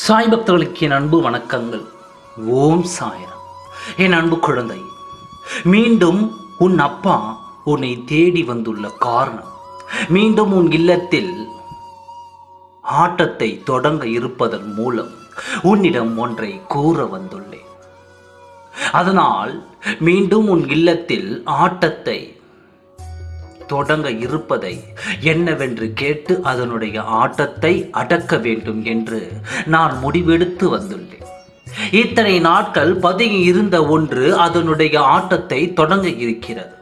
சாய் பக்தர்களுக்கு என் அன்பு வணக்கங்கள். ஓம் சாய்ராம். என் அன்பு குழந்தை, மீண்டும் உன் அப்பா உன்னை தேடி வந்துள்ள காரணம், மீண்டும் உன் இல்லத்தில் ஆட்டத்தை தொடங்க இருப்பதன் மூலம் உன்னிடம் ஒன்றை கூற வந்துள்ளேன். அதனால் மீண்டும் உன் இல்லத்தில் ஆட்டத்தை தொடங்க இருப்பதை என்னவென்று கேட்டு அதனுடைய ஆட்டத்தை அடக்க வேண்டும் என்று நான் முடிவெடுத்து வந்துள்ளேன். இத்தனை நாட்கள் பதுங்கி இருந்த ஒன்று அதனுடைய ஆட்டத்தை தொடங்க இருக்கிறது.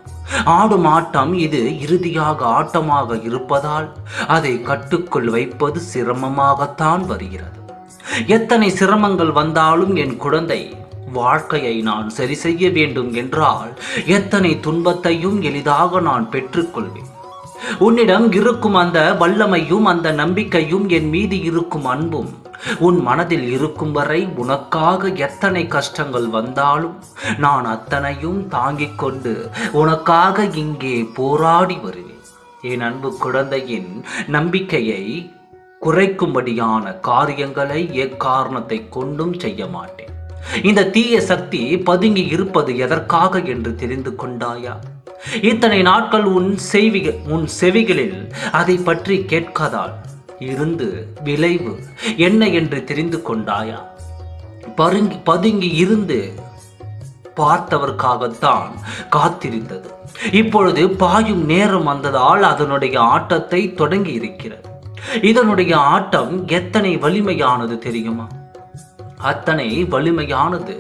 ஆடும் ஆட்டம் இது இறுதியாக ஆட்டமாக இருப்பதால் அதை கட்டுக்குள் வைப்பது சிரமமாகத்தான் வருகிறது. எத்தனை சிரமங்கள் வந்தாலும் என் குழந்தை, வாழ்க்கையை நான் சரி செய்ய வேண்டும் என்றால் எத்தனை துன்பத்தையும் எளிதாக நான் பெற்றுக்கொள்வேன். உன்னிடம் இருக்கும் அந்த வல்லமையும் அந்த நம்பிக்கையும் என் மீது இருக்கும் அன்பும் உன் மனதில் இருக்கும் வரை உனக்காக எத்தனை கஷ்டங்கள் வந்தாலும் நான் அத்தனையும் தாங்கிக் கொண்டு உனக்காக இங்கே போராடி வருவேன். என் அன்பு குழந்தையின் நம்பிக்கையை குறைக்கும்படியான காரியங்களை எக்காரணத்தை கொண்டும் செய்ய மாட்டேன். இந்த தீய சக்தி பதுங்கி இருப்பது எதற்காக என்று தெரிந்து கொண்டாயா? இத்தனை நாட்கள் உன் செவிகளில் அதை பற்றி கேட்காதால் இருந்து விளைவு என்ன என்று தெரிந்து கொண்டாயா? பதுங்கி இருந்து பார்த்தவர்க்காகத்தான் காத்திருந்தது. இப்பொழுது பாயும் நேரம் வந்ததால் அதனுடைய ஆட்டத்தை தொடங்கி இருக்கிறது. இதனுடைய ஆட்டம் எத்தனை வலிமையானது தெரியுமா? அத்தனை வலிமையானது.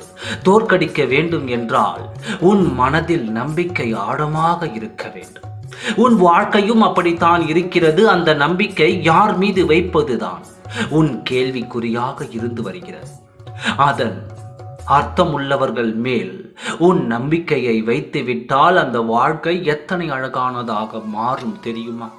தோற்கடிக்க வேண்டும் என்றால் உன் மனதில் நம்பிக்கை ஆழமாக இருக்க வேண்டும். உன் வாழ்க்கையும் அப்படித்தான் இருக்கிறது. அந்த நம்பிக்கை யார் மீது வைப்பதுதான் உன் கேள்விக்குறியாக இருந்து வருகிறது. அதன் அர்த்தமுள்ளவர்கள் மேல் உன் நம்பிக்கையை வைத்து விட்டால் அந்த வாழ்க்கை எத்தனை அழகானதாக மாறும் தெரியுமா?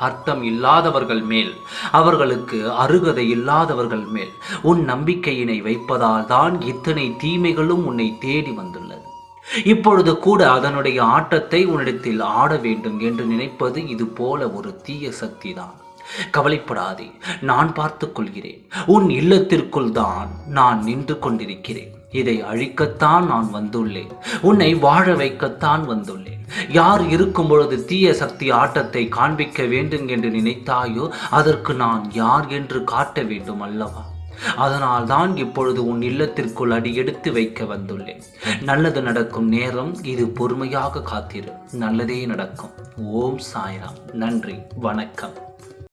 அர்த்தம் இல்லாதவர்கள் மேல், அவர்களுக்கு அருகதை இல்லாதவர்கள் மேல் உன் நம்பிக்கையினை வைப்பதால் தான் இத்தனை தீமைகளும் உன்னை தேடி வந்துள்ளது. இப்பொழுது கூட அதனுடைய ஆட்டத்தை உன்னிடத்தில் ஆட வேண்டும் என்று நினைப்பது இது போல ஒரு தீய சக்தி தான். கவலைப்படாதே, நான் பார்த்துக் கொள்கிறேன். உன் இல்லத்திற்குள் தான் நான் நின்று கொண்டிருக்கிறேன். இதை அழிக்கத்தான் நான் வந்துள்ளேன். உன்னை வாழ வைக்கத்தான் வந்துள்ளேன். யார் இருக்கும் பொழுது தீய சக்தி ஆட்டத்தை காண்பிக்க வேண்டும் என்று நினைத்தாயோ அதற்கு நான் யார் என்று காட்ட வேண்டும் அல்லவா? அதனால் தான் இப்பொழுது உன் இல்லத்திற்குள் அடியெடுத்து வைக்க வந்துள்ளேன். நல்லது நடக்கும் நேரம் இது. பொறுமையாக காத்திரு, நல்லதே நடக்கும். ஓம் சாய்ராம். நன்றி, வணக்கம்.